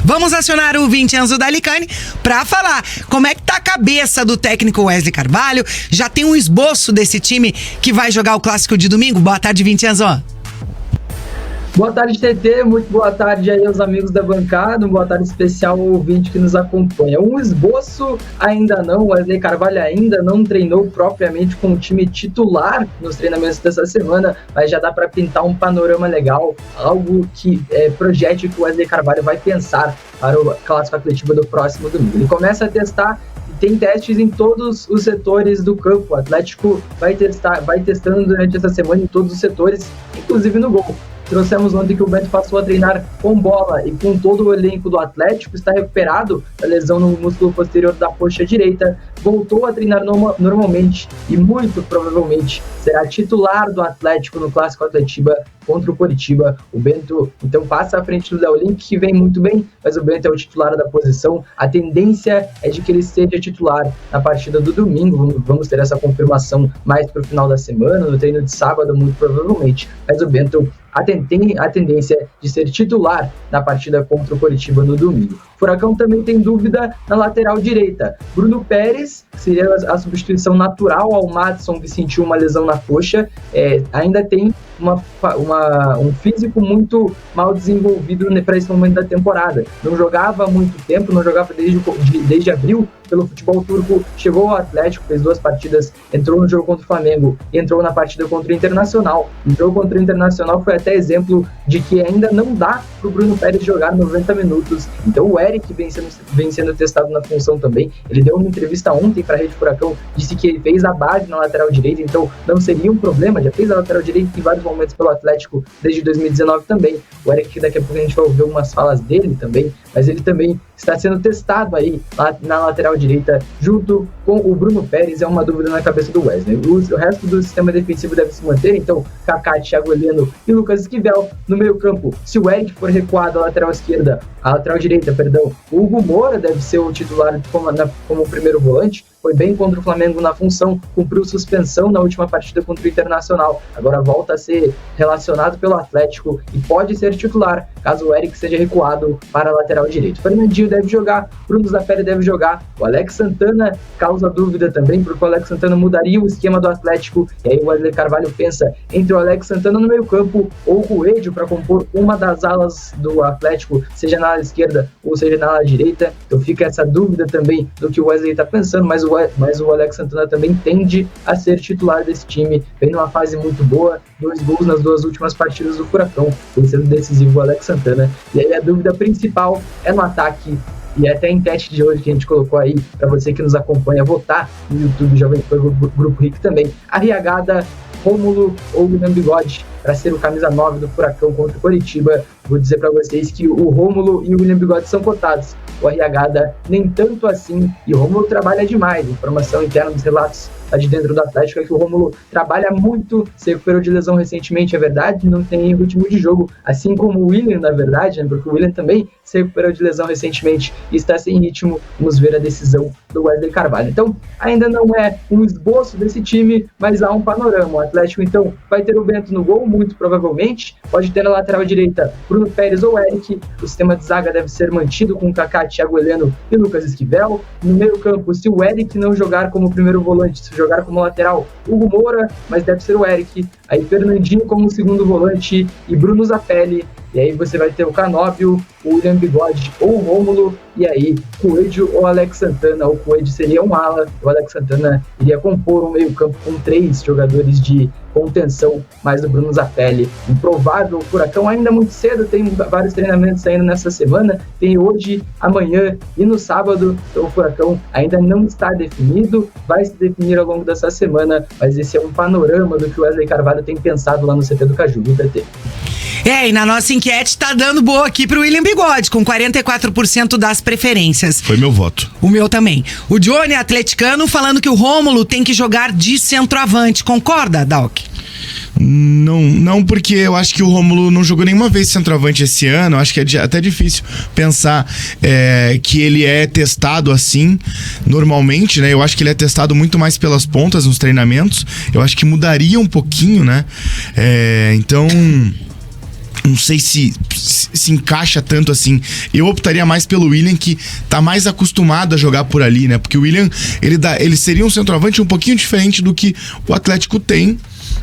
Vamos acionar o Vincenzo Dalicani pra falar como é que tá a cabeça do técnico Wesley Carvalho. Já tem um esboço desse time que vai jogar o clássico de domingo? Boa tarde, Vincenzo. Boa tarde, TT, muito boa tarde aí aos amigos da bancada, boa tarde especial ao ouvinte que nos acompanha. Um esboço ainda não, o Wesley Carvalho ainda não treinou propriamente com o time titular nos treinamentos dessa semana, mas já dá para pintar um panorama legal, algo que projete que o Wesley Carvalho vai pensar para o Clássico Atlético do próximo domingo. Ele começa a testar, tem testes em todos os setores do campo, o Atlético vai testando durante essa semana em todos os setores, inclusive no gol. Trouxemos ontem que o Bento passou a treinar com bola e com todo o elenco do Atlético, está recuperado da lesão no músculo posterior da coxa direita, voltou a treinar normalmente e muito provavelmente será titular do Atlético no Clássico Atletiba contra o Coritiba. O Bento então passa à frente do Léo Link, que vem muito bem, mas o Bento é o titular da posição. A tendência é de que ele seja titular na partida do domingo. Vamos ter essa confirmação mais para o final da semana, no treino de sábado muito provavelmente, mas o Bento tem a tendência de ser titular na partida contra o Coritiba no domingo. O Furacão também tem dúvida na lateral direita. Bruno Pérez, que seria a substituição natural ao Madison, que sentiu uma lesão na coxa, ainda tem um físico muito mal desenvolvido para esse momento da temporada. Não jogava há muito tempo, não jogava desde abril pelo futebol turco, chegou ao Atlético, fez 2 partidas, entrou no jogo contra o Flamengo, entrou na partida contra o Internacional. O jogo contra o Internacional foi até exemplo de que ainda não dá para o Bruno Pérez jogar 90 minutos. Então o Eric vem sendo testado na função também. Ele deu uma entrevista ontem para a Rede Furacão, disse que ele fez a base na lateral direita, então não seria um problema, já fez a lateral direita em vários momentos pelo Atlético desde 2019 também. O Eric, daqui a pouco a gente vai ouvir umas falas dele também, mas ele também está sendo testado aí na lateral direita junto com o Bruno Pérez. É uma dúvida na cabeça do Wesley. O resto do sistema defensivo deve se manter, então Kaká, Thiago Heleno e Lucas Esquivel no meio campo. Se o Eric for recuado à lateral direita, o Hugo Moura deve ser o titular como primeiro volante. Foi bem contra o Flamengo na função, cumpriu suspensão na última partida contra o Internacional. Agora volta a ser relacionado pelo Atlético e pode ser titular, caso o Eric seja recuado para a lateral direito. Fernandinho deve jogar, Bruno Zapelli deve jogar, o Alex Santana causa dúvida também, porque o Alex Santana mudaria o esquema do Atlético, e aí o Wesley Carvalho pensa entre o Alex Santana no meio campo ou o Coelho para compor uma das alas do Atlético, seja na ala esquerda ou seja na ala direita. Então fica essa dúvida também do que o Wesley está pensando, mas o Alex Santana também tende a ser titular desse time, vem numa fase muito boa, 2 gols nas 2 últimas partidas do Furacão, vem sendo decisivo o Alex Santana. E aí a dúvida principal é no ataque, e até em teste de hoje que a gente colocou aí, para você que nos acompanha votar no YouTube, Jovem Pan Grupo RIC também, Arriagada, Rômulo ou William Bigode para ser o camisa 9 do Furacão contra o Coritiba. Vou dizer para vocês que o Rômulo e o William Bigode são cotados, o Arriagada nem tanto assim, e o Rômulo trabalha demais. Informação interna dos relatos lá de dentro do Atlético é que o Rômulo trabalha muito, se recuperou de lesão recentemente, é verdade, não tem ritmo de jogo, assim como o William, na verdade, né, porque o William também se recuperou de lesão recentemente e está sem ritmo. Vamos ver a decisão do Wesley Carvalho. Então, ainda não é um esboço desse time, mas há um panorama. O Atlético, então, vai ter o Bento no gol, muito provavelmente, pode ter na lateral direita Bruno Pérez ou Eric, o sistema de zaga deve ser mantido com Kaká, Thiago Heleno e Lucas Esquivel. No meio campo, se o Eric não jogar como primeiro volante, se jogar como lateral, Hugo Moura, mas deve ser o Eric. Aí Fernandinho como segundo volante e Bruno Zapelli. E aí você vai ter o Canóbio, o William Bigode ou o Rômulo, e aí Coelho ou Alex Santana. O Coelho seria um ala, o Alex Santana iria compor um meio campo com 3 jogadores de contenção, mais o Bruno Zapelli. Improvável, o Furacão ainda muito cedo, tem vários treinamentos saindo nessa semana, tem hoje, amanhã e no sábado, então o Furacão ainda não está definido, vai se definir ao longo dessa semana, mas esse é um panorama do que o Wesley Carvalho tem pensado lá no CT do Caju, do PT. E na nossa enquete tá dando boa aqui pro William Bigode, com 44% das preferências. Foi meu voto. O meu também. O Johnny, atleticano, falando que o Rômulo tem que jogar de centroavante. Concorda, Dalk? Não, porque eu acho que o Rômulo não jogou nenhuma vez centroavante esse ano. Acho que é até difícil pensar que ele é testado assim normalmente, né? Eu acho que ele é testado muito mais pelas pontas nos treinamentos. Eu acho que mudaria um pouquinho, né? Então não sei se encaixa tanto assim. Eu optaria mais pelo William, que tá mais acostumado a jogar por ali, né? Porque o William, ele seria um centroavante um pouquinho diferente do que o Atlético tem,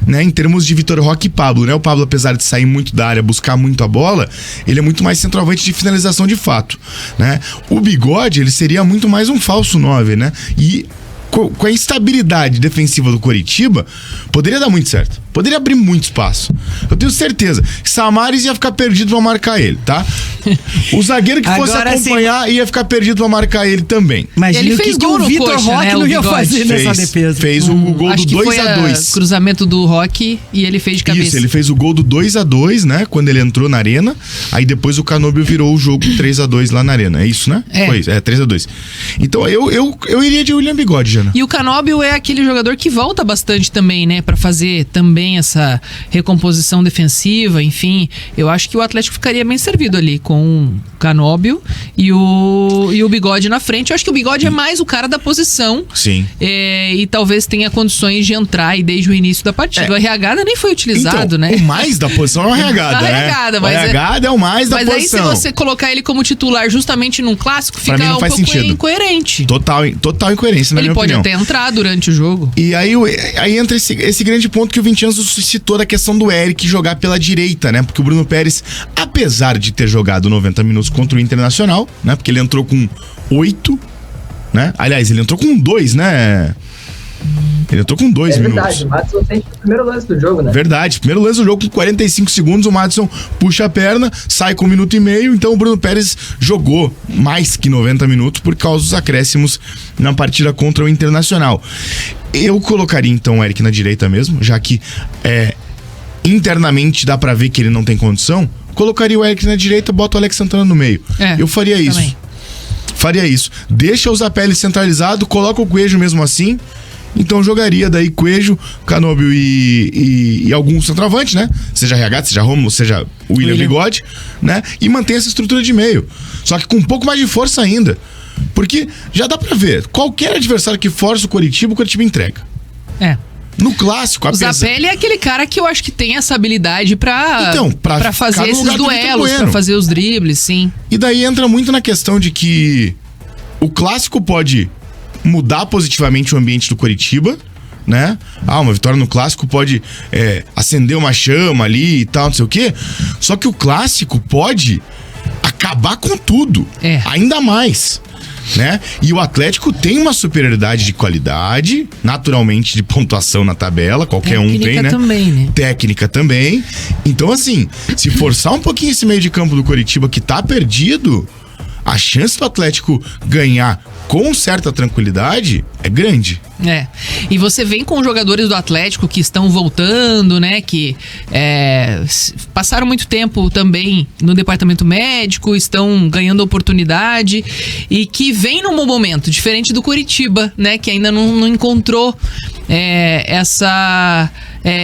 né, em termos de Vitor Roque e Pablo, né? O Pablo, apesar de sair muito da área, buscar muito a bola, ele é muito mais centroavante de finalização de fato, né? O Bigode, ele seria muito mais um falso 9, né? E com a instabilidade defensiva do Coritiba, poderia dar muito certo. Poderia abrir muito espaço. Eu tenho certeza que Samaris ia ficar perdido pra marcar ele, tá? O zagueiro que fosse Agora acompanhar ia ficar perdido pra marcar ele também. Imagina Ele o fez que gol o no Vitor Coxa, Roque né, não o ia Bigode. fazer nessa defesa. Fez o gol Acho do que foi 2-2. cruzamento do Roque e ele fez de cabeça. Isso, ele fez o gol do 2-2, né? Quando ele entrou na arena. Aí depois o Canóbio virou o jogo 3-2 lá na arena. É isso, né? É. Foi isso, 3-2. Então eu iria de William Bigode, Jana. E o Canóbio é aquele jogador que volta bastante também, né? Pra fazer também essa recomposição defensiva, enfim. Eu acho que o Atlético ficaria bem servido ali com o Canóbio e o Bigode na frente. Eu acho que o Bigode é mais o cara da posição. Sim. E talvez tenha condições de entrar aí desde o início da partida. O RH nem foi utilizado, então, né? O mais da posição é o RH, né? Arregada, mas o RH é o mais da Mas posição. aí se você colocar ele como titular justamente num clássico, Pra fica mim não um faz pouco sentido. incoerente. Total incoerência, na Ele minha pode opinião. até entrar durante o jogo. E aí entra esse grande ponto que o Vincenzo suscitou da questão do Eric jogar pela direita, né? Porque o Bruno Pérez, apesar de ter jogado 90 minutos contra o Internacional, né? Porque ele entrou com 8, né? Aliás, ele entrou com 2, né? Ele entrou com 2 minutos. É verdade, o Madison sente o primeiro lance do jogo, né? Verdade, primeiro lance do jogo com 45 segundos, o Madison puxa a perna, sai com 1 minuto e meio, então o Bruno Pérez jogou mais que 90 minutos por causa dos acréscimos na partida contra o Internacional. Eu colocaria então o Eric na direita mesmo, já que internamente dá pra ver que ele não tem condição. Colocaria o Eric na direita, bota o Alex Santana no meio. Eu faria isso. Também. Faria isso. Deixa o Zapelli centralizado, coloca o Coelho mesmo assim. Então jogaria daí Coelho, Canóbio e algum centroavante, né? Seja RH, seja Romulo, seja William Bigode, né? E mantém essa estrutura de meio. Só que com um pouco mais de força ainda. Porque já dá pra ver, qualquer adversário que força o Coritiba entrega. No clássico, O Zapelli é aquele cara que eu acho que tem essa habilidade pra fazer ficar no esses lugar do Vitor duelos, Bueno. pra fazer os dribles, sim. E daí entra muito na questão de que o clássico pode mudar positivamente o ambiente do Coritiba, né? Uma vitória no clássico pode acender uma chama ali e tal, não sei o quê. Só que o clássico pode acabar com tudo. Ainda mais. Né? E o Atlético tem uma superioridade de qualidade, naturalmente de pontuação na tabela, qualquer um tem, né? Também, né? Técnica também. Então, assim, se forçar um pouquinho esse meio de campo do Coritiba que tá perdido, a chance do Atlético ganhar com certa tranquilidade é grande. E você vem com jogadores do Atlético que estão voltando, né? Que passaram muito tempo também no departamento médico, estão ganhando oportunidade e que vem num bom momento, diferente do Coritiba, né? Que ainda não encontrou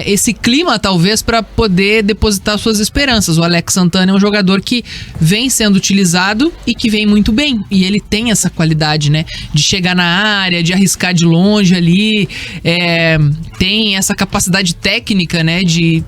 esse clima, talvez, para poder depositar suas esperanças. O Alex Santana é um jogador que vem sendo utilizado e que vem muito bem. E ele tem essa qualidade, né? De chegar na área, de arriscar de longe ali. Tem essa capacidade técnica, né? De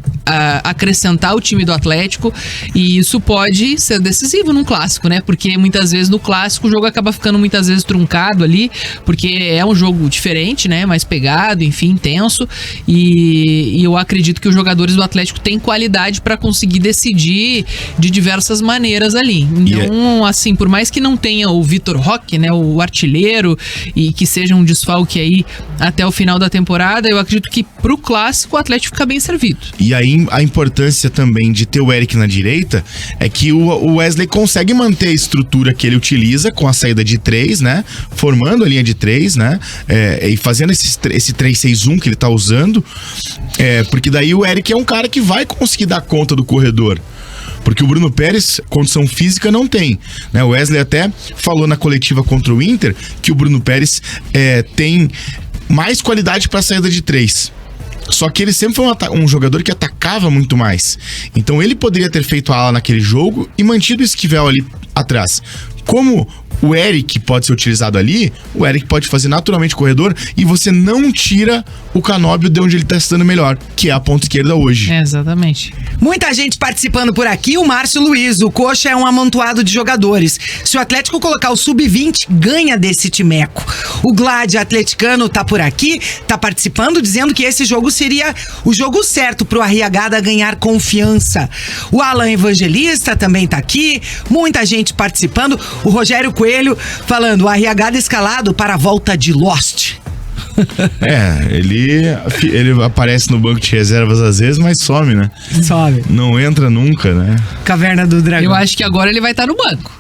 acrescentar o time do Atlético. E isso pode ser decisivo num clássico, né? Porque muitas vezes no clássico o jogo acaba ficando muitas vezes truncado ali. Porque é um jogo diferente, né? Mais pegado, enfim, intenso. E eu acredito que os jogadores do Atlético têm qualidade para conseguir decidir de diversas maneiras ali. Então, assim, por mais que não tenha o Vitor Roque, né, o artilheiro, e que seja um desfalque aí até o final da temporada, eu acredito que pro clássico o Atlético fica bem servido. E aí a importância também de ter o Eric na direita é que o Wesley consegue manter a estrutura que ele utiliza com a saída de 3, né? Formando a linha de 3, né? E fazendo esse 3-6-1 que ele tá usando. Porque daí o Eric é um cara que vai conseguir dar conta do corredor. Porque o Bruno Pérez, condição física, não tem, né? O Wesley até falou na coletiva contra o Inter que o Bruno Pérez tem mais qualidade para saída de 3. Só que ele sempre foi um jogador que atacava muito mais. Então ele poderia ter feito a ala naquele jogo e mantido o Esquivel ali atrás. Como o Eric pode ser utilizado ali, o Eric pode fazer naturalmente corredor e você não tira o Canóbio de onde ele tá estando melhor, que é a ponta esquerda hoje. Exatamente. Muita gente participando por aqui. O Márcio Luiz, o Coxa é um amontoado de jogadores. Se o Atlético colocar o sub-20, ganha desse timeco. O Glad atleticano tá por aqui, tá participando, dizendo que esse jogo seria o jogo certo pro Arriagada ganhar confiança. O Alan Evangelista também tá aqui. Muita gente participando. O Rogério Coelho falando, o Arriagada escalado para a volta de Lost. Ele aparece no banco de reservas às vezes, mas some, né? Sobe. Não entra nunca, né? Caverna do Dragão. Eu acho que agora ele vai estar no banco.